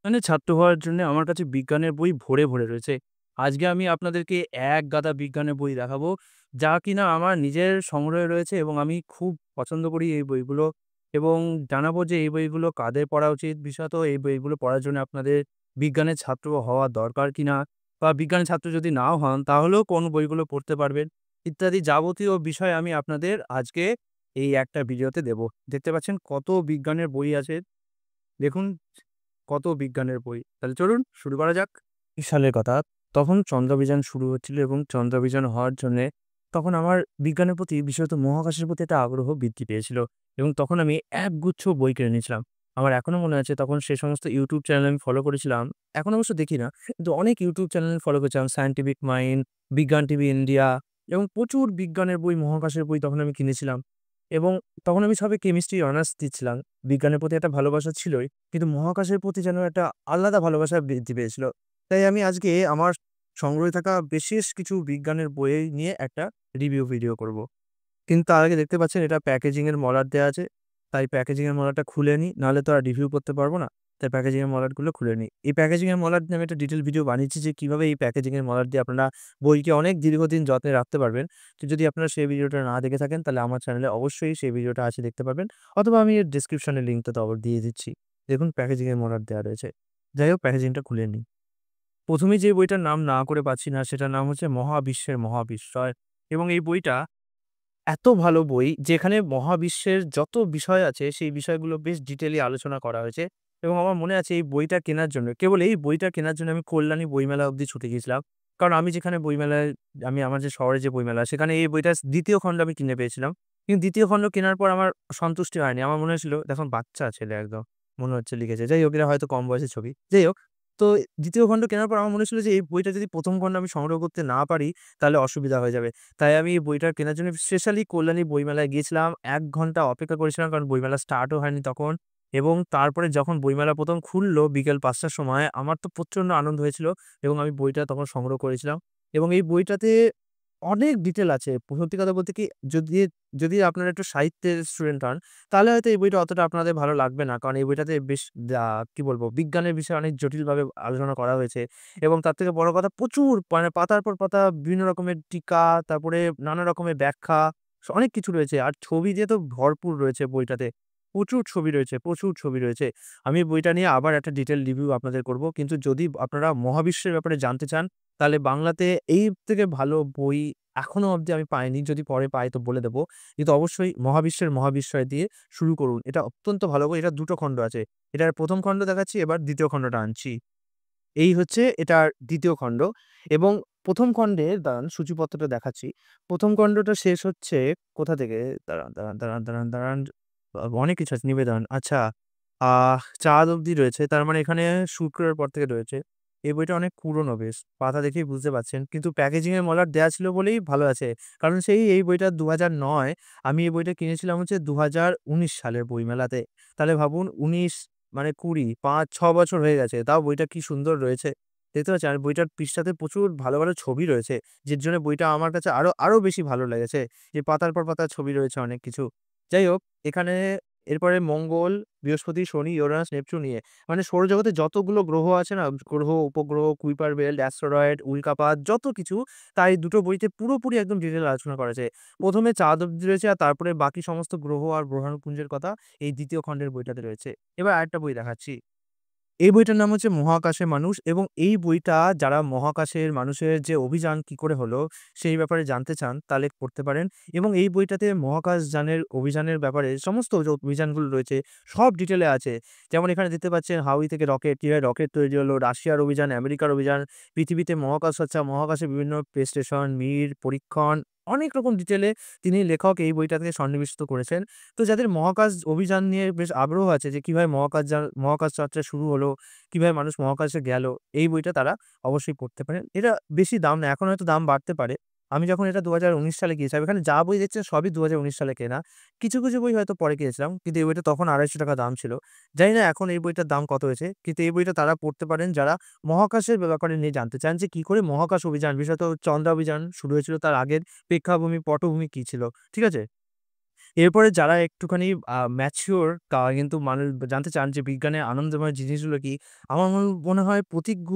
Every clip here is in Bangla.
মানে ছাত্র হওয়ার জন্য আমার কাছে বিজ্ঞানের বই ভরে, ভরে রয়েছে। আজকে আমি আপনাদেরকে এক গাদা বিজ্ঞানের বই দেখাবো, যা কিনা আমার নিজের সংগ্রহে রয়েছে এবং আমি খুব পছন্দ করি এই বইগুলো এবং জানাবো যে এই বইগুলো কাদের পড়া উচিত, বিশেষত এই বইগুলো পড়ার জন্য আপনাদের বিজ্ঞানের ছাত্র হওয়া দরকার কিনা বা বিজ্ঞানের ছাত্র যদি নাও হন তাহলেও কোন বইগুলো পড়তে পারবেন, ইত্যাদি যাবতীয় বিষয় আমি আপনাদের আজকে এই একটা ভিডিওতে দেব। দেখতে পাচ্ছেন কত বিজ্ঞানের বই আছে। দেখুন কত বিজ্ঞানের বই। তাহলে চলুন শুরু করা যাক। সালের কথা। তখন চন্দ্রাভিযান শুরু হচ্ছিল এবং চন্দ্রাভিযান হওয়ার জন্যে তখন আমার বিজ্ঞানের প্রতি বিশেষত মহাকাশের প্রতি একটা আগ্রহ বৃদ্ধি পেয়েছিল এবং তখন আমি একগুচ্ছ বই কিনে নিয়েছিলাম। আমার এখনো মনে আছে তখন সে সমস্ত ইউটিউব চ্যানেল আমি ফলো করেছিলাম। এখন অবশ্য দেখি না। কিন্তু অনেক ইউটিউব চ্যানেল ফলো করেছিলাম। সায়েন্টিফিক মাইন্ড, বিজ্ঞান টিভি ইন্ডিয়া এবং প্রচুর বিজ্ঞানের বই, মহাকাশের বই তখন আমি কিনেছিলাম এবং তখন আমি সবে কেমিস্ট্রি অনার্স দিচ্ছিলাম। বিজ্ঞানের প্রতি একটা ভালোবাসা ছিলই। কিন্তু মহাকাশের প্রতি যেন একটা আলাদা ভালোবাসা বৃদ্ধি পেয়েছিল। তাই আমি আজকে আমার সংগ্রহে থাকা বিশেষ কিছু বিজ্ঞানের বই নিয়ে একটা রিভিউ ভিডিও করব। কিন্তু তার আগে দেখতে পাচ্ছেন এটা প্যাকেজিং এর মলাট দেয়া আছে। তাই প্যাকেজিং এর মলাটটা খুলে নিই, নাহলে তো আর রিভিউ করতে পারব না। তাই প্যাকেজিং এর মলাটগুলো খুলে নিই। এই প্যাকেজিং এর মলাট নিয়ে আমি একটা ডিটেইল ভিডিও বানিয়েছি যে কিভাবে এই প্যাকেজিং এর মলাট দিয়ে আপনারা বইকে অনেক দীর্ঘদিন যত্নে রাখতে পারবেন। তো যদি আপনারা সেই ভিডিওটা না দেখে থাকেন তাহলে আমার চ্যানেলে অবশ্যই সেই ভিডিওটা আছে দেখতে পারবেন। অথবা আমি এর ডেসক্রিপশনে লিঙ্কটা তো আবার দিয়ে দিচ্ছি। দেখুন প্যাকেজিং এর মলাট দেয়া রয়েছে। যাই হোক প্যাকেজিংটা খুলে নিই। ১ম এই যে বইটার নাম না করে পাচ্ছি না সেটার নাম হচ্ছে 'মহাবিশ্বের মহাবিস্ময়' এবং এই বইটা এত ভালো বই যেখানে মহাবিশ্বের যত বিষয় আছে সেই বিষয়গুলো বেশ ডিটেইলি আলোচনা করা হয়েছে এবং আমার মনে আছে এই বইটা কেনার জন্য কেবল এই বইটা কেনার জন্য আমি কল্যাণী বইমেলা অব্দি ছুটে গিয়েছিলাম। কারণ আমি যেখানে বইমেলায় আমি আমার যে শহরে যে বইমেলা সেখানে এই বইটার ২য় খণ্ড আমি কিনে পেয়েছিলাম। কিন্তু ২য় খণ্ড কেনার পর আমার সন্তুষ্টি হয়নি। আমার মনে হয়েছিল দেখুন বাচ্চা ছেলে একদম মনে হচ্ছে লিখেছে। যাই হোক এরা হয়তো কম বয়সের ছবি। যাই হোক তো ২য় খণ্ড কেনার পর আমার মনে হয়েছিল যে এই বইটা যদি ১ম খণ্ড আমি সংগ্রহ করতে না পারি তাহলে অসুবিধা হয়ে যাবে। তাই আমি এই বইটা কেনার জন্য স্পেশালি কল্যাণী বইমেলায় গিয়েছিলাম। ১ ঘন্টা অপেক্ষা করেছিলাম কারণ বইমেলা স্টার্টও হয়নি তখন এবং তারপরে যখন বইমেলা ১ম খুলল বিকেল ৫ টার সময় আমার তো প্রচন্ড আনন্দ হয়েছিল এবং আমি বইটা তখন সংগ্রহ করেছিলাম এবং এই বইটাতে অনেক ডিটেইল আছে। সত্যি কথা বলতে কি যদি যদি আপনারা একটু সাহিত্যের স্টুডেন্ট হন, তাহলে হয়তো এই বইটা অতটা আপনাদের ভালো লাগবে না। কারণ এই বইটাতে বেশ কি বলবো বিজ্ঞানের বিষয়ে অনেক জটিলভাবে আলোচনা করা হয়েছে এবং তার থেকে বড় কথা প্রচুর মানে পাতার পর পাতা বিভিন্ন রকমের টিকা, তারপরে নানা রকমের ব্যাখ্যা অনেক কিছু রয়েছে। আর ছবি দিয়ে তো ভরপুর রয়েছে বইটাতে। প্রচুর ছবি রয়েছে, প্রচুর ছবি রয়েছে। আমি বইটা নিয়ে আবার একটা ডিটেইল রিভিউ আপনাদের করব। কিন্তু যদি আপনারা মহাবিশ্বের ব্যাপারে জানতে চান, তাহলে বাংলাতে এই থেকে ভালো বই এখনো অব্দি আমি পাইনি। যদি পরে পাই তো বলে দেব। কিন্তু অবশ্যই মহাবিশ্বের মহাবিস্ময় দিয়ে শুরু করুন। এটা অত্যন্ত ভালো বই। এটার ২ টো খণ্ড আছে। এটার ১ম খণ্ড দেখাচ্ছি, এবার ২য় খণ্ডটা আনছি। এই হচ্ছে এটার ২য় খণ্ড এবং ১ম খণ্ডের দাঁড়ান সূচিপত্রটা দেখাচ্ছি। ১ম খণ্ডটা শেষ হচ্ছে কোথা থেকে? দাঁড়ান। অনেক কিছু আছে নিবেদন। আচ্ছা, চাঁদ অব্দি রয়েছে। তার মানে এখানে শুক্রের পর থেকে রয়েছে। এই বইটা অনেক পুরনো বেশ। পাতা দেখেই বুঝতে পারছেন। কিন্তু প্যাকেজিং এর মলাট দেয়া ছিল বলেই ভালো আছে। কারণ সেই এই বইটা ২০০৯ আমি এই বইটা কিনেছিলাম হচ্ছে ২০১৯ সালের বইমেলাতে। তাহলে ভাবুন ১৯ মানে ২০, ৫-৬ বছর হয়ে গেছে। তাও বইটা কি সুন্দর রয়েছে। দেখতে পাচ্ছেন? আর বইটার পৃষ্ঠাতে প্রচুর ভালো, ভালো ছবি রয়েছে। যার জন্য বইটা আমার কাছে আরো বেশি ভালো লেগেছে। যে পাতার পর পাতা ছবি রয়েছে অনেক কিছু। যাই হোক এখানে এরপরে মঙ্গল, বৃহস্পতি, শনি, ইউরেনাস, নেপচুন নিয়ে মানে সৌরজগতে যতগুলো গ্রহ আছে না, গ্রহ, উপগ্রহ, কুইপার বেল্ট, অ্যাস্টেরয়েড, উল্কাপাত যত কিছু তাই দুটো বইতে পুরোপুরি একদম ডিটেইল আলোচনা করা আছে। ১ম এ চাঁদ অব্দি রয়েছে আর তারপরে বাকি সমস্ত গ্রহ আর গ্রহাণুপুঞ্জের কথা এই ২য় খণ্ডের বইটাতে রয়েছে। এবার আরেকটা বই দেখাচ্ছি। এই বইটার নাম হচ্ছে 'মহাকাশে মানুষ' এবং এই বইটা যারা মহাকাশের মানুষের যে অভিযান কি করে হলো, সেই ব্যাপারে জানতে চান তাহলে পড়তে পারেন এবং এই বইটাতে মহাকাশযানের অভিযানের ব্যাপারে সমস্ত যে অভিযানগুলো রয়েছে সব ডিটেইলে আছে। যেমন এখানে দেখতে পাচ্ছেন হাওয়াই থেকে রকেট, কিভাবে রকেট তৈরি হলো, রাশিয়ার অভিযান, আমেরিকার অভিযান, পৃথিবীতে মহাকাশ চর্চা, মহাকাশে বিভিন্ন স্পেস স্টেশন, মির, পরীক্ষণ অনেক রকম ডিটেইলে তিনি লেখক এই বইটা থেকে সন্নিবেশিত করেছেন। তো যাদের মহাকাশ অভিযান নিয়ে বেশ আগ্রহ আছে যে কিভাবে মহাকাশ যাত্রা শুরু হলো, কিভাবে মানুষ মহাকাশে গেল, এই বইটা তারা অবশ্যই পড়তে পারেন। এটা বেশি দাম না, এখন হয়তো দাম বাড়তে পারে। আমি যখন এটা ২০১৯ সালে কিনেছিলাম, এখানে যা বই দেখছেন সবই ২০১৯ সালে কেনা। কিছু, কিছু বই হয়তো পরে কিনেছিলাম। কিন্তু এই বইটা তখন ৳২৫০ দাম ছিল। জানি না এখন এই বইটার দাম কত হয়েছে। কিন্তু এই বইটা তারা পড়তে পারেন যারা মহাকাশের ব্যাপারে নিয়ে জানতে চান যে কি করে মহাকাশ অভিযান, বিশেষত চন্দ্রাভিযান শুরু হয়েছিল তার আগের প্রেক্ষাভূমি, পটভূমি কি ছিল। ঠিক আছে? এরপরে যারা একটুখানি ম্যাচিউর কিন্তু মানুষ জানতে চান যে বিজ্ঞানের আনন্দময় জিনিসগুলো কি? আমার মনে হয় প্রতিজ্ঞ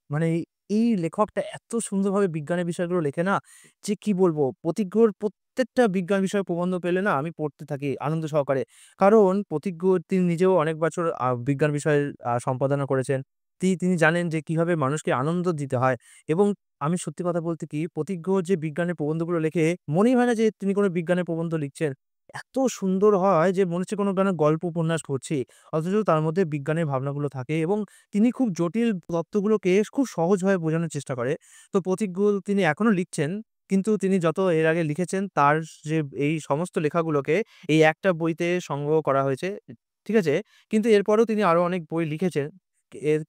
মানে এই লেখকটা এত সুন্দরভাবে বিজ্ঞানের বিষয়গুলো লেখে না, যে কি বলবো? প্রতিজ্ঞর প্রত্যেকটা বিজ্ঞান বিষয়ে প্রবন্ধ পেলে না আমি পড়তে থাকি আনন্দ সহকারে। কারণ প্রতিজ্ঞ তিনি নিজেও অনেক বছর বিজ্ঞান বিষয়ে সম্পাদনা করেছেন। তিনি জানেন যে কিভাবে মানুষকে আনন্দ দিতে হয় এবং আমি সত্যি কথা বলতে কি প্রতিজ্ঞ যে বিজ্ঞানের প্রবন্ধগুলো লেখে, মনেই হয় না যে তিনি কোনো বিজ্ঞানের প্রবন্ধ লিখছেন। এত সুন্দর হয় যে মনে হচ্ছে কোনো গল্প উপন্যাস পড়ছি। অথচ তার মধ্যে বিজ্ঞানের ভাবনাগুলো থাকে এবং তিনি খুব জটিল তত্ত্বগুলোকে খুব সহজভাবে বোঝানোর চেষ্টা করে। তো প্রতিজ্ঞ তিনি এখনো লিখছেন। কিন্তু তিনি যত এর আগে লিখেছেন তার যে এই সমস্ত লেখাগুলোকে এই একটা বইতে সংগ্রহ করা হয়েছে। ঠিক আছে? কিন্তু এরপরেও তিনি আরো অনেক বই লিখেছেন।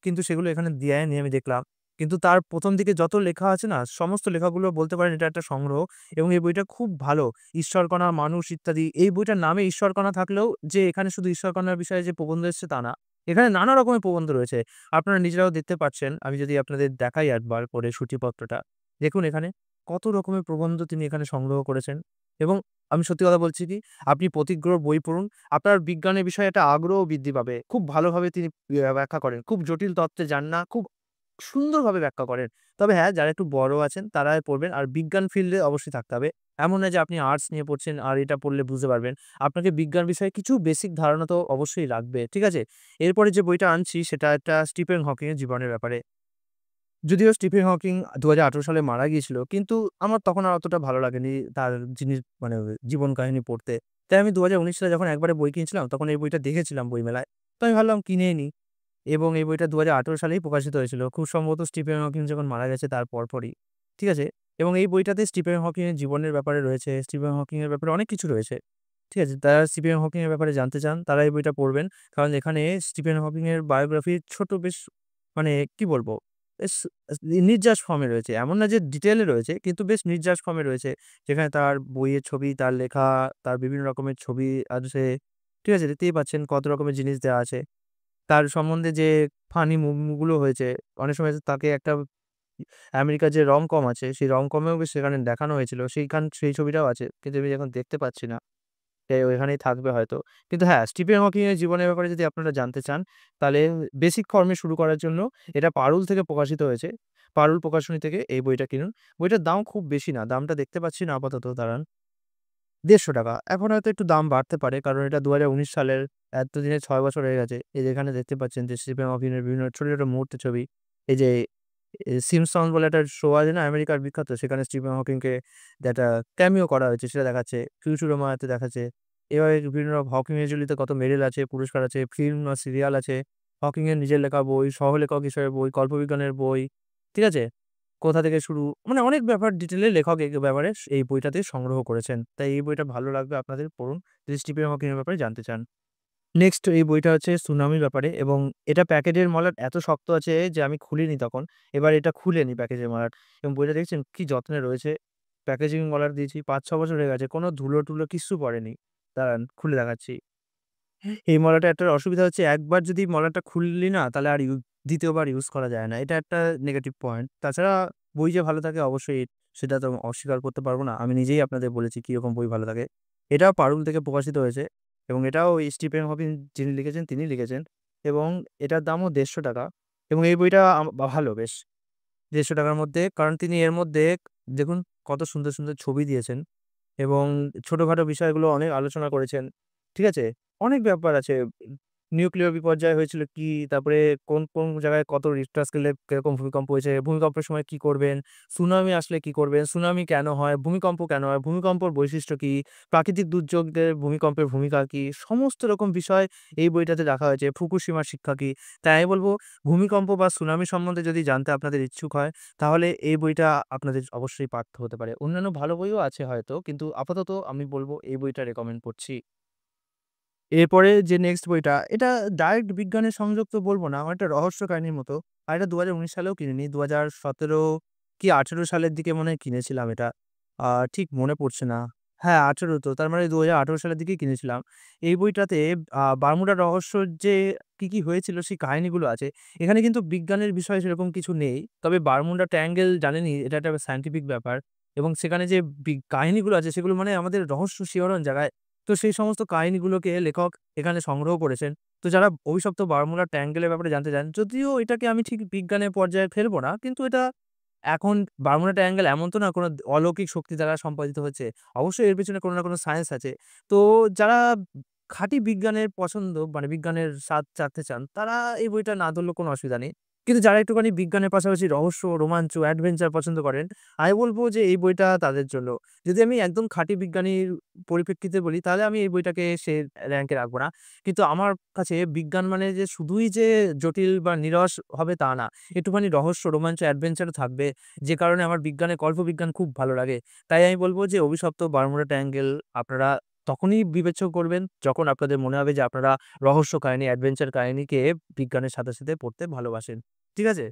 কিন্তু সেগুলো এখানে দেয়নি আমি দেখলাম। কিন্তু তার ১ম দিকে যত লেখা আছে না, সমস্ত লেখাগুলো বলতে পারেন এটা একটা সংগ্রহ এবং এই বইটা খুব ভালো। ঈশ্বরকণা, মানুষ ইত্যাদি। এই বইটার নামে ঈশ্বরকণা থাকলেও যে এখানে শুধু ঈশ্বরকণার বিষয়ে যে প্রবন্ধ এসছে তা না। এখানে নানা রকমের প্রবন্ধ রয়েছে। আপনারা নিজেরাও দেখতে পাচ্ছেন। আমি যদি আপনাদের দেখাই একবার করে সূচিপত্রটা। দেখুন এখানে কত রকমের প্রবন্ধ তিনি এখানে সংগ্রহ করেছেন এবং আমি সত্যি কথা বলছি কি, আপনি প্রতিজ্ঞর বই পড়ুন। আপনার বিজ্ঞানের বিষয়ে একটা আগ্রহ বৃদ্ধি পাবে। খুব ভালোভাবে তিনি ব্যাখ্যা করেন। খুব জটিল তত্ত্বে যান না। খুব সুন্দরভাবে ব্যাখ্যা করেন। তবে হ্যাঁ, যারা একটু বড় আছেন তারা পড়বেন। আর বিজ্ঞান ফিল্ডে অবশ্যই থাকতে হবে। এমন না যে আপনি আর্টস নিয়ে পড়ছেন আর এটা পড়লে বুঝতে পারবেন। আপনাকে বিজ্ঞান বিষয়ে কিছু বেসিক ধারণা তো অবশ্যই লাগবে। ঠিক আছে? এরপরে যে বইটা আনছি সেটা একটা স্টিফেন হকিং এর জীবনের ব্যাপারে। যদিও স্টিফেন হকিং ২০১৮ সালে মারা গিয়েছিল। কিন্তু আমার তখন আর অতটা ভালো লাগেনি তার জিনিস মানে জীবন কাহিনী পড়তে। তাই আমি ২০১৯ সালে যখন একবারে বই কিনছিলাম তখন এই বইটা দেখেছিলাম বইমেলায়। তো আমি ভাবলাম কিনেই নিই। এবং এই বইটা ২০১৮ সালেই প্রকাশিত হয়েছিল। খুব সম্ভবত স্টিফেন হকিং যখন মারা গেছে তার পরপরই। ঠিক আছে? এবং এই বইটাতে স্টিফেন হকিং এর জীবনের ব্যাপারে রয়েছে, স্টিফেন হকিং এর ব্যাপারে অনেক কিছু রয়েছে। ঠিক আছে? যারা স্টিফেন হকিং এর ব্যাপারে জানতে চান তারা এই বইটা পড়বেন। কারণ এখানে স্টিফেন হকিং এর বায়োগ্রাফি ছোট বেশ মানে কি বলবো? বেশ নির্যাস ফর্মে রয়েছে। এমন না যে ডিটেইল এ রয়েছে কিন্তু বেশ নির্যাস ফর্মে রয়েছে। যেখানে তার বইয়ের ছবি, তার লেখা, তার বিভিন্ন রকমের ছবি আছে। ঠিক আছে? দেখতেই পাচ্ছেন কত রকমের জিনিস দেওয়া আছে। তার সম্বন্ধে যে ফানি মুভি গুলো হয়েছে, অনেক সময় তাকে একটা আমেরিকার যে রম-কম আছে, সেই রম-কমেও সেখানে দেখানো হয়েছিল। সেই ছবিটাও আছে। কিন্তু আমি এখন দেখতে পাচ্ছি না। ওইখানেই থাকবে হয়তো। কিন্তু হ্যাঁ, স্টিফেন হকিং এর জীবনের ব্যাপারে যদি আপনারা জানতে চান, তাহলে বেসিক ফর্মে শুরু করার জন্য এটা পারুল থেকে প্রকাশিত হয়েছে। পারুল প্রকাশনী থেকে এই বইটা কিনুন। বইটার দাম খুব বেশি না। দামটা দেখতে পাচ্ছি না আপাতত দাঁড়ান। ৳১৫০ এখন হয়তো একটু দাম বাড়তে পারে। কারণ এটা ২০১৯ সালের এতদিনে ৬ বছর হয়ে গেছে। এই যে এখানে দেখতে পাচ্ছেন যে স্টিফেন হকিং এর বিভিন্ন ছোট, ছোট মুহূর্তের ছবি। এই যে সিম্পসনস বলে একটা শো আছে না আমেরিকার বিখ্যাত? সেখানে স্টিফেন হকিংকে একটা ক্যামিও করা হয়েছে সেটা দেখাচ্ছে। ফিউচুরামাতে দেখাচ্ছে। এভাবে বিভিন্ন হকিং এর ঝুলিতে কত মেডেল আছে, পুরস্কার আছে, ফিল্ম আর সিরিয়াল আছে। হকিং এর নিজের লেখা বই, সহলেখক হিসেবে বই, কল্পবিজ্ঞানের বই। ঠিক আছে? কোথা থেকে শুরু মানে অনেক ব্যাপার ডিটেইলে লেখক এই ব্যাপারে এই বইটাতে সংগ্রহ করেছেন। তাই এই বইটা ভালো লাগবে আপনাদের পড়ুন। যদি স্টিফেন হকিং এর ব্যাপারে জানতে চান। নেক্সট এই বইটা হচ্ছে সুনামির ব্যাপারে এবং এটা প্যাকেটের মলাট এত শক্ত আছে যে আমি খুলিনি তখন। এবার এটা খুলে নিই প্যাকেজের মলাট এবং বইটা দেখছেন কি যত্নে রয়েছে। প্যাকেজিং মলাট দিয়েছি ৫-৬ বছর হয়ে গেছে। কোনো ধুলো-টুলো কিচ্ছু পড়েনি। দাঁড়ান খুলে দেখাচ্ছি। এই মলাটার একটা অসুবিধা হচ্ছে একবার যদি মলাটটা খুললি না তাহলে আর ২য় বার ইউজ করা যায় না। এটা একটা নেগেটিভ পয়েন্ট। তাছাড়া বই যে ভালো থাকে অবশ্যই সেটা তো অস্বীকার করতে পারব না। আমি নিজেই আপনাদের বলেছি কিরকম বই ভালো থাকে। এটাও পারুল থেকে প্রকাশিত হয়েছে এবং এটাও স্টিফেন হকিং যিনি লিখেছেন তিনি লিখেছেন এবং এটার দামও ৳১৫০ এবং এই বইটা ভালো বেশ। ৳১৫০ র মধ্যে কারণ তিনি এর মধ্যে দেখুন কত সুন্দর, সুন্দর ছবি দিয়েছেন। এবং ছোটখাটো বিষয়গুলো অনেক আলোচনা করেছেন। ঠিক আছে? অনেক ব্যাপার আছে। নিউক্লিয়ার বিপর্যয় হয়েছিল কি? তারপরে কোন, কোন জায়গায় কত রিক্টার স্কেলে কিরকম ভূমিকম্প হয়েছে? ভূমিকম্পের সময় কি করবেন? সুনামি আসলে কি করবেন? সুনামি কেন হয়? ভূমিকম্প কেন হয়? ভূমিকম্পর বৈশিষ্ট্য কি? প্রাকৃতিক দুর্যোগদের ভূমিকম্পের ভূমিকা কি? সমস্ত রকম বিষয় এই বইটাতে রাখা হয়েছে। ফুকুশিমার শিক্ষা কি? তাই আমি বলব ভূমিকম্প বা সুনামি সম্বন্ধে যদি জানতে আপনাদের ইচ্ছুক হয় তাহলে এই বইটা আপনাদের অবশ্যই পাঠ্য হতে পারে। অন্যান্য ভালো বইও আছে হয়তো। কিন্তু আপাতত আমি বলব এই বইটা রেকমেন্ড করছি। এরপরে যে নেক্সট বইটা, এটা ডাইরেক্ট বিজ্ঞানের সংযোগ তো বলব না। আমার একটা রহস্য কাহিনীর মতো। আর এটা ২০১৯ সালেও কিনিনি। ২০১৭ কি ১৮ সালের দিকে মনে হয় কিনেছিলাম এটা। ঠিক মনে পড়ছে না। হ্যাঁ, ১৮ তো। তার মানে ২০১৮ সালের দিকেই কিনেছিলাম। এই বইটাতে বারমুডা রহস্যর যে কি, কি হয়েছিল সেই কাহিনীগুলো আছে। এখানে কিন্তু বিজ্ঞানের বিষয় সেরকম কিছু নেই। তবে বারমুডা ট্রায়াঙ্গেল জানেনই এটা একটা সায়েন্টিফিক ব্যাপার এবং সেখানে যে কাহিনীগুলো আছে সেগুলো মানে আমাদের রহস্য শিহরণ জাগায়। তো সেই সমস্ত কাহিনীগুলোকে লেখক এখানে সংগ্রহ করেছেন। তো যারা অভিশপ্ত বারমুলার ট্রায়াঙ্গেল এর ব্যাপারে জানতে চান, যদিও এটাকে আমি ঠিক বিজ্ঞানের পর্যায়ে ফেলবো না, কিন্তু এটা এখন বারমুডা ট্রায়াঙ্গেল এমন তো না কোনো অলৌকিক শক্তি দ্বারা সম্পাদিত হয়েছে। অবশ্যই এর পেছনে কোনো না কোনো সায়েন্স আছে। তো যারা খাঁটি বিজ্ঞানের পছন্দ মানে বিজ্ঞানের স্বাদ চাখতে চান, তারা এই বইটা না ধরলেও কোনো অসুবিধা নেই। কিন্তু যারা একটুখানি বিজ্ঞানের পাশাপাশি রহস্য, রোমাঞ্চ, অ্যাডভেঞ্চার পছন্দ করেন, আমি বলব যে এই বইটা তাদের জন্য। যদি আমি একদম খাঁটি বিজ্ঞানীর পরিপ্রেক্ষিতে বলি, তাহলে আমি এই বইটাকে সে র‍্যাংকে রাখবো না। কিন্তু আমার কাছে বিজ্ঞান মানে যে শুধুই যে জটিল বা নিরস হবে তা না। একটুখানি রহস্য, রোমাঞ্চ, অ্যাডভেঞ্চার ও থাকবে। যে কারণে আমার কল্পবিজ্ঞান খুব ভালো লাগে। তাই আমি বলব যে অভিশপ্ত বারমুডা ট্রায়াঙ্গেল আপনারা তখনই বিবেচ্য করবেন যখন আপনাদের মনে হবে যে আপনারা রহস্য কাহিনী, অ্যাডভেঞ্চার কাহিনীকে বিজ্ঞানের সাথে পড়তে ভালোবাসেন। ঠিক আছে?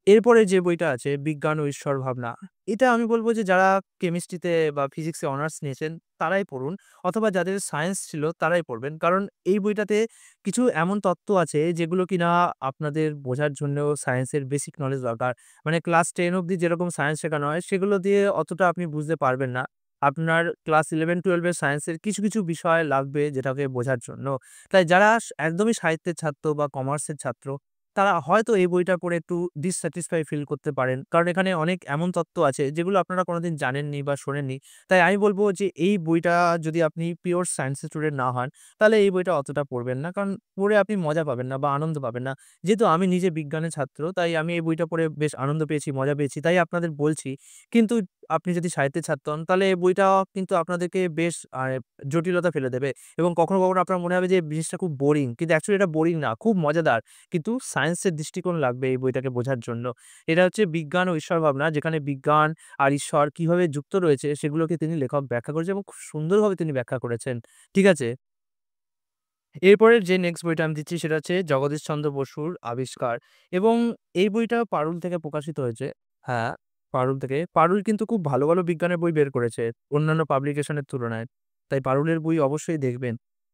এরপরে যে বইটা আছে 'বিজ্ঞান ও ঈশ্বর ভাবনা'। এটা আমি বলব যে যারা কেমিস্ট্রিতে বা ফিজিক্সে অনার্স নিয়েছেন তারাই পড়ুন, অথবা যাদের সায়েন্স ছিল তারাই পড়বেন। কারণ এই বইটাতে কিছু এমন তত্ত্ব আছে যেগুলো কিনা আপনাদের বোঝার জন্যও সায়েন্সের বেসিক নলেজ দরকার। মানে ক্লাস 10 অব্দি যেরকম সায়েন্স শেখানো হয় সেগুলো দিয়ে অতটা আপনি বুঝতে পারবেন না। আপনার ক্লাস 11-12 এর সায়েন্সের কিছু বিষয় লাগবে যেটাকে বোঝার জন্য। তাই যারা একদমই সাহিত্যের ছাত্র বা কমার্সের ছাত্র, তারা হয়তো এই বইটা পড়ে একটু ডিসস্যাটিসফাই ফিল করতে পারেন। কারণ এখানে অনেক এমন তত্ত্ব আছে যেগুলো আপনারা কোনদিন জানেননি বা শোনেননি। তাই আমি বলব যে এই বইটা যদি আপনি পিওর সায়েন্স স্টুডেন্ট না হন, তাহলে এই বইটা অতটা পড়বেন না। কারণ পড়ে আপনি মজা পাবেন না বা আনন্দ পাবেন না। যেহেতু আমি নিজে বিজ্ঞানের ছাত্র, তাই আমি এই বইটা পড়ে বেশ আনন্দ পেয়েছি, মজা পেয়েছি। তাই আপনাদের বলছি। কিন্তু আপনি যদি সাহিত্যের ছাত্র হন, তাহলে এই বইটা কিন্তু আপনাদেরকে বেশ জটিলতা ফেলে দেবে এবং কখনো আপনার মনে হবে যে জিনিসটা খুব বোরিং। কিন্তু অ্যাকচুয়ালি এটা বোরিং না, খুব মজাদার। কিন্তু সায়েন্সের দৃষ্টিকোণ লাগবে এই বইটাকে বোঝার জন্য। এটা হচ্ছে 'বিজ্ঞান ও ঈশ্বর ভাবনা', যেখানে বিজ্ঞান আর ঈশ্বর কিভাবে যুক্ত রয়েছে সেগুলোকে তিনি লেখক ব্যাখ্যা করেছেন এবং খুব সুন্দরভাবে তিনি ব্যাখ্যা করেছেন। ঠিক আছে? এরপরের যে নেক্সট বইটা আমি দিচ্ছি সেটা হচ্ছে জগদীশচন্দ্র বসুর 'আবিষ্কার', এবং এই বইটা পারুল থেকে প্রকাশিত হয়েছে। হ্যাঁ, পারুল থেকে। পারুল কিন্তু খুব ভালো বিজ্ঞানের বই বের করেছে অন্যান্য পাবলিকেশনের তুলনায়। তাই পারুলের বই অবশ্যই দেখবেন।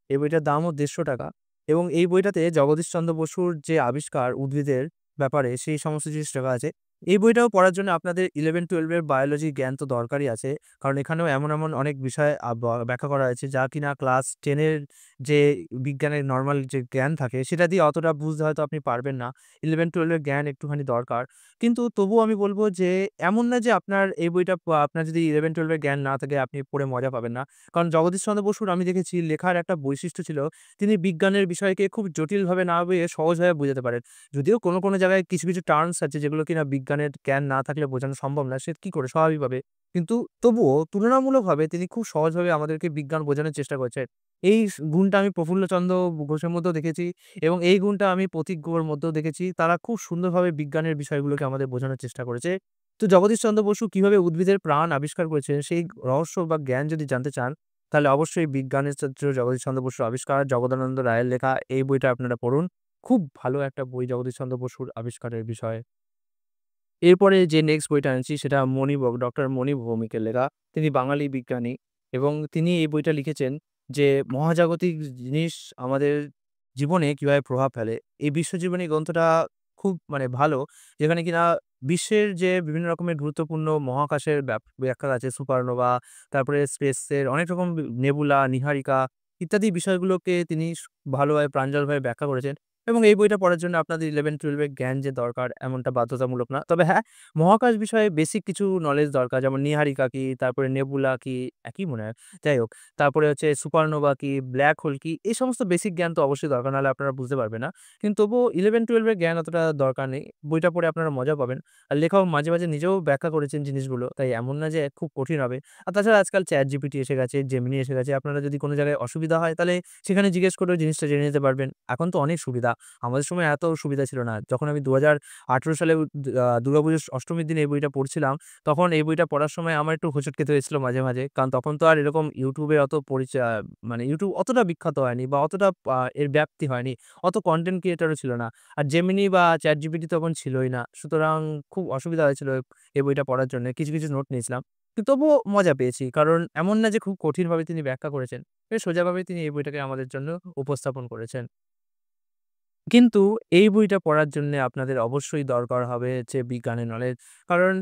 এই বইটার দামও ৳১৫০ এবং এই বইটাতে জগদীশচন্দ্র বসুর যে আবিষ্কার উদ্ভিদের ব্যাপারে সেই সমস্ত জিনিস লেখা আছে। এই বইটাও পড়ার জন্য আপনাদের 11-12 এর বায়োলজি জ্ঞান তো দরকারই আছে। কারণ এখানেও এমন অনেক বিষয় ব্যাখ্যা করা হয়েছে যা কিনা ক্লাস 10 এর যে বিজ্ঞানের নরমাল যে জ্ঞান থাকে সেটা দিয়ে অতটা বুঝতে হয়তো আপনি পারবেন না। 11-12 এর জ্ঞান একটুখানি দরকার। কিন্তু তবুও আমি বলব যে এমন না যে আপনার এই বইটা আপনার যদি 11-12 এর জ্ঞান না থাকে আপনি পড়ে মজা পাবেন না। কারণ জগদীশচন্দ্র বসুর আমি দেখেছি লেখার একটা বৈশিষ্ট্য ছিল, তিনি বিজ্ঞানের বিষয়কে খুব জটিলভাবে না ভেবে সহজভাবে বোঝাতে পারেন। যদিও কোনো জায়গায় কিছু টার্মস আছে যেগুলো কিনা বিজ্ঞানের জ্ঞান না থাকলে বোঝানো সম্ভব না। সে কি করে স্বাভাবিকভাবে। কিন্তু তবুও তুলনামূলকভাবে তিনি খুব সহজভাবে আমাদেরকে বিজ্ঞান বোঝানোর চেষ্টা করেছেন। এই গুণটা আমি প্রফুল্লচন্দ্র ঘোষের মধ্যেও দেখেছি এবং এই গুণটা আমি প্রতীক গুহর মধ্যেও দেখেছি। তারা খুব সুন্দরভাবে বিজ্ঞানের বিষয়গুলোকে আমাদের বোঝানোর চেষ্টা করেছে। তো জগদীশচন্দ্র বসু কিভাবে উদ্ভিদের প্রাণ আবিষ্কার করেছেন সেই রহস্য বা জ্ঞান যদি জানতে চান, তাহলে অবশ্যই বিজ্ঞানের ছাত্র জগদীশচন্দ্র বসুর আবিষ্কার, জগদানন্দ রায়ের লেখা এই বইটা আপনারা পড়ুন। খুব ভালো একটা বই জগদীশচন্দ্র বসুর আবিষ্কারের বিষয়ে। এরপরে যে নেক্সট বইটা আনছি সেটা ডক্টর মণি ভৌমিকের লেখা। তিনি বাঙালি বিজ্ঞানী এবং তিনি এই বইটা লিখেছেন যে মহাজাগতিক জিনিস আমাদের জীবনে কিভাবে প্রভাব ফেলে। এই বিশ্বজীবনী গ্রন্থটা খুব মানে ভালো, যেখানে কিনা বিশ্বের যে বিভিন্ন রকমের গুরুত্বপূর্ণ মহাকাশের ব্যাখ্যা আছে, সুপারনোভা, তারপরে স্পেসের অনেক রকম নেবুলা, নীহারিকা ইত্যাদি বিষয়গুলোকে তিনি ভালোভাবে প্রাঞ্জলভাবে ব্যাখ্যা করেছেন এবং এই বইটা পড়ার জন্য আপনাদের 11-12 এর জ্ঞান যে দরকার এমনটা বাধ্যতামূলক না। তবে হ্যাঁ, মহাকাশ বিষয়ে বেসিক কিছু নলেজ দরকার। যেমন নীহারিকা কি, তারপরে নেবুলা কি, একই মনে হয়। যাই হোক। তারপরে হচ্ছে সুপারনোভা কি, ব্লাক হোল কি, এই সমস্ত বেসিক জ্ঞান তো অবশ্যই দরকার, নাহলে আপনারা বুঝতে পারবেন না। কিন্তু তবুও 11-12 এর জ্ঞান অতটা দরকার নেই। বইটা পড়ে আপনারা মজা পাবেন। আর লেখক মাঝে নিজেও ব্যাখ্যা করেছেন জিনিসগুলো। তাই এমন না যে খুব কঠিন হবে। আর তাছাড়া আজকাল ChatGPT এসে গেছে, Gemini এসে গেছে। আপনারা যদি কোন জায়গায় অসুবিধা হয় তাহলে সেখানে জিজ্ঞেস করেও জিনিসটা জেনে নিতে পারবেন। এখন তো অনেক সুবিধা। আমাদের সময় এত সুবিধা ছিল না। যখন আমি ২০১৮ সালে দুর্গাপুজোর অষ্টমীর দিন এই বইটা পড়ছিলাম, তখন এই বইটা পড়ার সময় আমার একটু হোঁচট খেতে হয়েছিল মাঝে। কারণ তখন তো আর এরকম YouTube এ অত মানে YouTube অতটা বিখ্যাত হয়নি বা অতটা এর ব্যাপ্তি হয়নি। অত কনটেন্ট ক্রিয়েটর ও ছিল না। আর Gemini বা ChatGPT তখন ছিলই না। সুতরাং খুব অসুবিধা হয়েছিল এই বইটা পড়ার জন্যে। কিছু নোট নিয়েছিলাম। কিন্তু তবুও মজা পেয়েছি। কারণ এমন না যে খুব কঠিনভাবে তিনি ব্যাখ্যা করেছেন। বেশ সোজাভাবে তিনি এই বইটাকে আমাদের জন্য উপস্থাপন করেছেন। কিন্তু এই বইটা পড়ার জন্যে আপনাদের অবশ্যই দরকার হবে হচ্ছে বিজ্ঞানের নলেজ। কারণ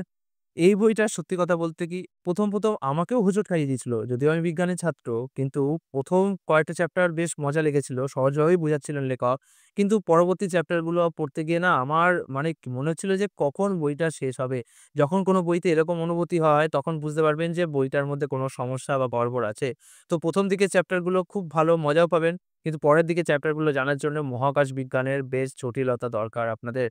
এই বইটা সত্যি কথা বলতে কি ১ম আমাকেও হোঁচট খাইয়ে দিয়েছিল। যদিও আমি বিজ্ঞানের ছাত্র, কিন্তু ১ম কয়েকটা চ্যাপ্টার বেশ মজা লেগেছিল। সহজভাবেই বুঝাচ্ছিলেন লেখক। কিন্তু পরবর্তী চ্যাপ্টার গুলো পড়তে গিয়ে না আমার মানে কি মনে হচ্ছিল যে কখন বইটা শেষ হবে। যখন কোনো বইতে এরকম অনুভূতি হয় তখন বুঝতে পারবেন যে বইটার মধ্যে কোনো সমস্যা বা গড়বড় আছে। তো ১ম দিকের চ্যাপ্টার গুলো খুব ভালো মজাও পাবেন। কিন্তু পরের দিকে চ্যাপ্টার গুলো জানার জন্য মহাকাশ বিজ্ঞানের বেশ জটিলতা দরকার আপনাদের।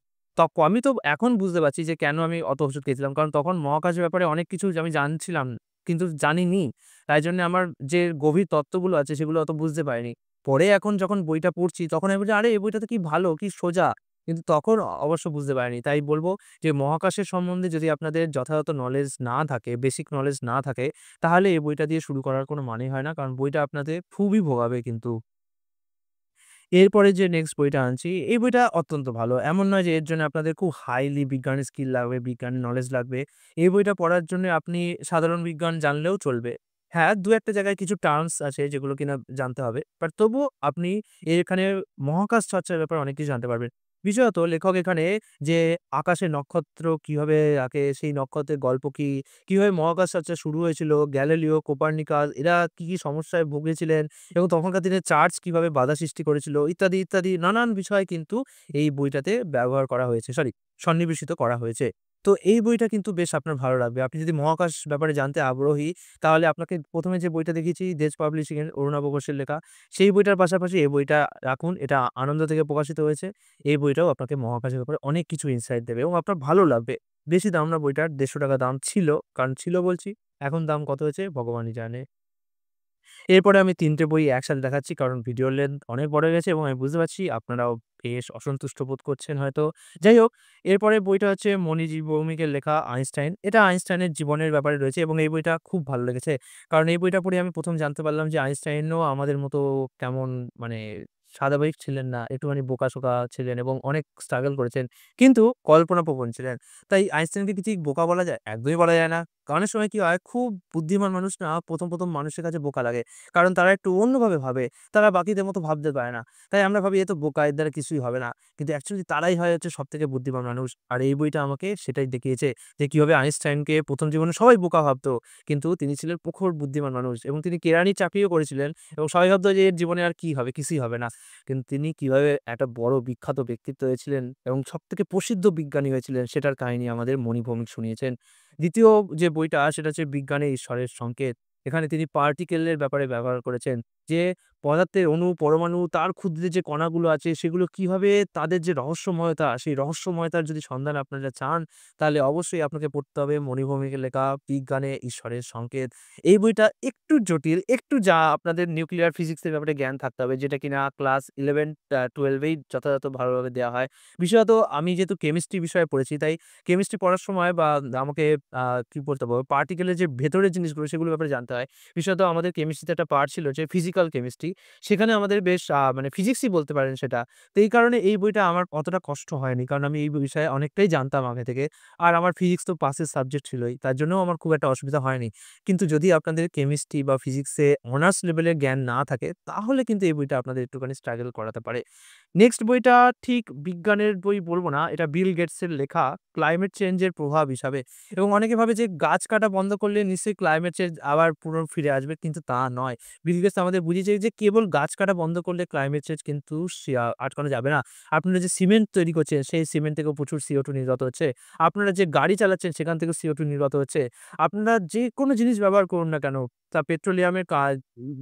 আমি তো এখন বুঝতে পারছি যে কেন আমি অত হোঁচট খেয়েছিলাম। কারণ তখন মহাকাশের ব্যাপারে অনেক কিছু আমি জানছিলাম, কিন্তু জানিনি। তাই জন্যে আমার যে গভীর তত্ত্বগুলো আছে সেগুলো অত বুঝতে পারিনি। পরে এখন যখন বইটা পড়ছি তখন আমি বলছি, "আরে এই বইটা তো কি ভালো, কি সোজা।" কিন্তু তখন অবশ্য বুঝতে পারিনি। তাই বলব যে মহাকাশের সম্বন্ধে যদি আপনাদের যথাযথ নলেজ না থাকে, বেসিক নলেজ না থাকে, তাহলে এই বইটা দিয়ে শুরু করার কোনো মানেই হয় না। কারণ বইটা আপনাদের খুবই ভোগাবে কিন্তু। এরপরে যে নেক্সট বইটা আনছি, এই বইটা অত্যন্ত ভালো। এমন নয় যে এর জন্য আপনাদের খুব হাইলি বিজ্ঞানের স্কিল লাগবে, বিজ্ঞানের নলেজ লাগবে। এই বইটা পড়ার জন্য আপনি সাধারণ বিজ্ঞান জানলেও চলবে। হ্যাঁ, ২-১ টা জায়গায় কিছু টার্মস আছে যেগুলো কিনা জানতে হবে। বাট তবুও আপনি এখানে মহাকাশ চর্চার ব্যাপারে অনেক কিছু জানতে পারবেন। বিশেষত লেখক এখানে যে আকাশে নক্ষত্র কিভাবে আঁকে, সেই নক্ষত্রের গল্প কি, কিভাবে মহাকাশ চর্চা শুরু হয়েছিল, গ্যালিলিও, কোপার্নিকাস এরা কি সমস্যায় ভুগেছিলেন এবং তখনকার দিনে চার্চ কিভাবে বাধা সৃষ্টি করেছিল ইত্যাদি, ইত্যাদি নানান বিষয় কিন্তু এই বইটাতে ব্যবহার করা হয়েছে। সন্নিবেশিত করা হয়েছে। তো এই বইটা কিন্তু বেশ আপনার ভালো লাগবে। আপনি যদি মহাকাশ ব্যাপারে জানতে আগ্রহী, তাহলে আপনাকে ১ম এ যে বইটা দেখিয়েছি দেজ পাবলিশিং এর অরুণাভ ঘোষের লেখা, সেই বইটার পাশাপাশি এই বইটা রাখুন। এটা আনন্দ থেকে প্রকাশিত হয়েছে। এই বইটাও আপনাকে মহাকাশের ব্যাপারে অনেক কিছু ইনসাইট দেবে এবং আপনার ভালো লাগবে। বেশি দাম না বইটার ৳১৫০ দাম ছিল। কারণ ছিল বলছি। এখন দাম কত হয়েছে ভগবানই জানে। এরপরে আমি ৩ টে বই একসাথে দেখাচ্ছি কারণ ভিডিওর লেন্থ অনেক বড় হয়ে গেছে এবং আমি বুঝতে পারছি আপনারাও বেশ অসন্তুষ্ট বোধ করছেন হয়তো। যাই হোক, এরপরের বইটা হচ্ছে মনিজি ভৌমিকের লেখা 'আইনস্টাইন'। এটা আইনস্টাইনের জীবনের ব্যাপারে রয়েছে এবং এই বইটা খুব ভালো লেগেছে। কারণ এই বইটা পড়ে আমি ১ম জানতে পারলাম যে আইনস্টাইনও আমাদের মতো কেমন মানে ধারাবাহিক ছিলেন না। একটুখানি বোকা-শোকা ছিলেন এবং অনেক স্ট্রাগল করেছেন। কিন্তু কল্পনাপ্রবণ ছিলেন। তাই আইনস্টাইনকে কি ঠিক বোকা বলা যায়? একদমই বলা যায় না। কারণ অনেক সময় কি হয় খুব বুদ্ধিমান মানুষ না ১ম মানুষের কাছে বোকা লাগে। কারণ তারা একটু অন্যভাবে ভাবে। তারা বাকিদের মতো ভাবতে পারে না। তাই আমরা ভাবি এ তো বোকা, এর দ্বারা কিছুই হবে না। কিন্তু অ্যাকচুয়ালি তারাই হয় হচ্ছে সবথেকে বুদ্ধিমান মানুষ। আর এই বইটা আমাকে সেটাই দেখিয়েছে যে কিভাবে আইনস্টাইনকে ১ম জীবনে সবাই বোকা ভাবত। কিন্তু তিনি ছিলেন প্রখর বুদ্ধিমান মানুষ এবং তিনি কেরানির চাকরিও করেছিলেন এবং সবাই ভাবত যে এর জীবনে আর কি হবে? কিছুই হবে না। কিন্তু তিনি কিভাবে একটা বড় বিখ্যাত ব্যক্তিত্ব হয়েছিলেন এবং সবথেকে প্রসিদ্ধ বিজ্ঞানী হয়েছিলেন সেটার কাহিনী আমাদের মণি ভৌমিক শুনিয়েছেন। ২য় যে বইটা সেটা হচ্ছে 'বিজ্ঞানে ঈশ্বরের সংকেত'। এখানে তিনি পার্টিকেল এর ব্যাপারে ব্যবহার করেছেন। যে পদার্থের অণু, পরমাণু তার ক্ষুদ্র যে কণাগুলো আছে সেগুলো কিভাবে তাদের যে রহস্যময়তা, সেই রহস্যময়তার যদি সন্ধান আপনারা চান তাহলে অবশ্যই আপনাকে পড়তে হবে মণি ভৌমিকের লেখা 'বিজ্ঞানে ঈশ্বরের সংকেত'। এই বইটা একটু জটিল, একটু যা আপনাদের নিউক্লিয়ার ফিজিক্স এর ব্যাপারে জ্ঞান থাকতে হবে যেটা কিনা ক্লাস 11 12 এই যথাযথ ভালোভাবে দেয়া হয়। বিশেষত আমি যেহেতু কেমিস্ট্রি বিষয়ে পড়েছি তাই কেমিস্ট্রি পড়ার সময় বা আমাকে আ কি পড়তে হবে? পার্টিকেলের যে ভেতরের জিনিসগুলো সেগুলোর ব্যাপারে জানতে হয়। বিশেষত আমাদের কেমিস্ট্রিতে একটা পার্ট ছিল যে ফিজিক্যাল কেমিস্ট্রি। সেখানে আমাদের বেশ মানে ফিজিক্সই বলতে পারেন সেটা। তো এই কারণে এই বইটা আমার অতটা কষ্ট হয়নি। কারণ আমি এই বিষয়ে অনেকটাই জানতাম আগে থেকে। আর আমার ফিজিক্স তো পাসের সাবজেক্ট ছিলই। তার জন্যও আমার খুব একটা অসুবিধা হয়নি। কিন্তু যদি আপনাদের কেমিস্ট্রি বা ফিজিক্সে অনার্স লেভেলের জ্ঞান না থাকে তাহলে কিন্তু এই বইটা আপনাদের একটুখানি স্ট্রাগল করাতে পারে। নেক্সট বইটা ঠিক বিজ্ঞানের বই বলব না। এটা বিল গেটসের লেখা ক্লাইমেট চেঞ্জ এর প্রভাব হিসাবে এবং অনেকে ভাবে যে গাছ কাটা বন্ধ করলে নিশ্চয়ই ক্লাইমেট চেঞ্জ আবার ফিরে আসবে। কিন্তু তা নয়। বিল গেটস আমাদের বুঝিয়েছে যে কেবল গাছ কাটা বন্ধ করলে ক্লাইমেট চেঞ্জ কিন্তু আটকানো যাবে না। আপনারা যে সিমেন্ট তৈরি করছেন সেই সিমেন্ট থেকেও প্রচুর CO2 নির্গত হচ্ছে। আপনারা যে গাড়ি চালাচ্ছেন সেখান থেকেও CO2 নির্গত হচ্ছে। আপনারা যেকোনো জিনিস ব্যবহার করুন না কেন, তা পেট্রোলিয়ামের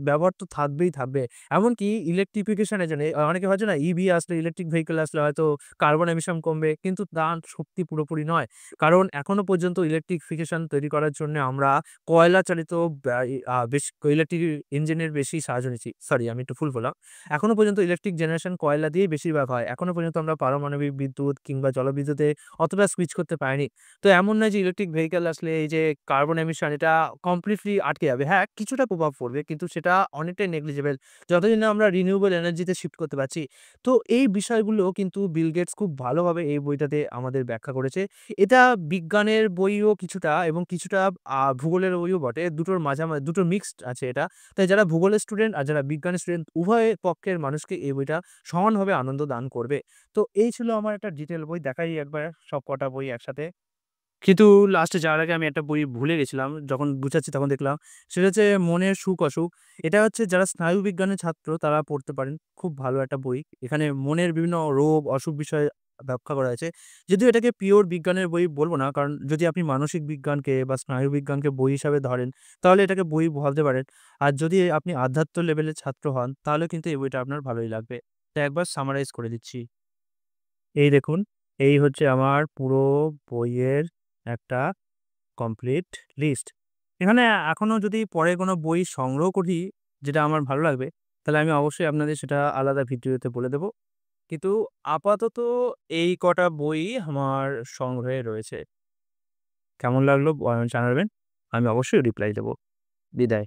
ব্যবহার তো থাকবেই থাকবে। এমনকি ইলেকট্রিফিকেশন এর জন্য অনেকে ভাবছে না ইভি আসলে ইলেকট্রিক ভেহিকল আসলে হয়তো কার্বন এমিশন কমবে। কিন্তু তা সত্যি পুরোপুরি নয়। কারণ এখনো পর্যন্ত ইলেকট্রিফিকেশন তৈরি করার জন্য আমরা কয়লা চালিত ব্যা ই আ বেশ ইলেকট্রিক ইঞ্জিনের বেশি সাহায্য নিচ্ছি। সরি আমি একটু ভুল বললাম। এখনো পর্যন্ত ইলেকট্রিক জেনারেশন কয়লা দিয়েই বেশিরভাগ হয়। এখনো পর্যন্ত আমরা পারমাণবিক বিদ্যুৎ কিংবা জলবিদ্যুতে অতটা সুইচ করতে পারিনি। তো এমন নয় যে ইলেকট্রিক ভেহিকল আসলে এই যে কার্বন এমিশন এটা কমপ্লিটলি আটকে যাবে। হ্যাঁ, কিছুটা প্রভাব পড়বে কিন্তু সেটা অনেকটাই নেগলিজিবল। যতদিন না আমরা রিনিউয়েবল এনার্জি তে শিফট করতে পারছি। তো এই বিষয়গুলো কিন্তু বিল গেটস খুব ভালোভাবে এই বইটাতে আমাদের ব্যাখ্যা করেছে। এটা বিজ্ঞানের বইও কিছুটা এবং কিছুটা ভূগোলের বইও বটে। দুটোর দুটোর মিক্সড আছে এটা। তাই যারা ভূগোলের স্টুডেন্ট আর যারা বিজ্ঞানের স্টুডেন্ট উভয় পক্ষের মানুষকে এই বইটা সমানভাবে আনন্দ দান করবে। তো এই ছিল আমার একটা ডিটেইল বই। দেখাই একবার সবকটা বই একসাথে। কিন্তু লাস্টে যাওয়ার আগে আমি একটা বই ভুলে গেছিলাম। যখন গুছাচ্ছি তখন দেখলাম সেটা হচ্ছে 'মনের সুখ-অসুখ'। এটা হচ্ছে যারা স্নায়ুবিজ্ঞানের ছাত্র তারা পড়তে পারেন। খুব ভালো একটা বই। এখানে মনের বিভিন্ন রোগ, অসুখ বিষয়ে ব্যাখ্যা করা হয়েছে। যদিও এটাকে পিওর বিজ্ঞানের বই বলব না। কারণ যদি আপনি মানসিক বিজ্ঞানকে বা স্নায়ুবিজ্ঞানকে বই হিসাবে ধরেন, তাহলে এটাকে বই ভাবতে পারেন। আর যদি আপনি আধ্যাত্ম লেভেলের ছাত্র হন, তাহলে কিন্তু এই বইটা আপনার ভালোই লাগবে। তো একবার সামারাইজ করে দিচ্ছি। এই দেখুন, এই হচ্ছে আমার পুরো বইয়ের একটা কমপ্লিট লিস্ট। এখানে এখনো যদি পরে কোনো বই সংগ্রহ করি, যেটা আমার ভালো লাগবে, তাহলে আমি অবশ্যই আপনাদের সেটা আলাদা ভিডিওতে বলে দেব। কিন্তু আপাতত এই কটা বই আমার সংগ্রহে রয়েছে। কেমন লাগলো জানাবেন। আমি অবশ্যই রিপ্লাই দেব। বিদায়।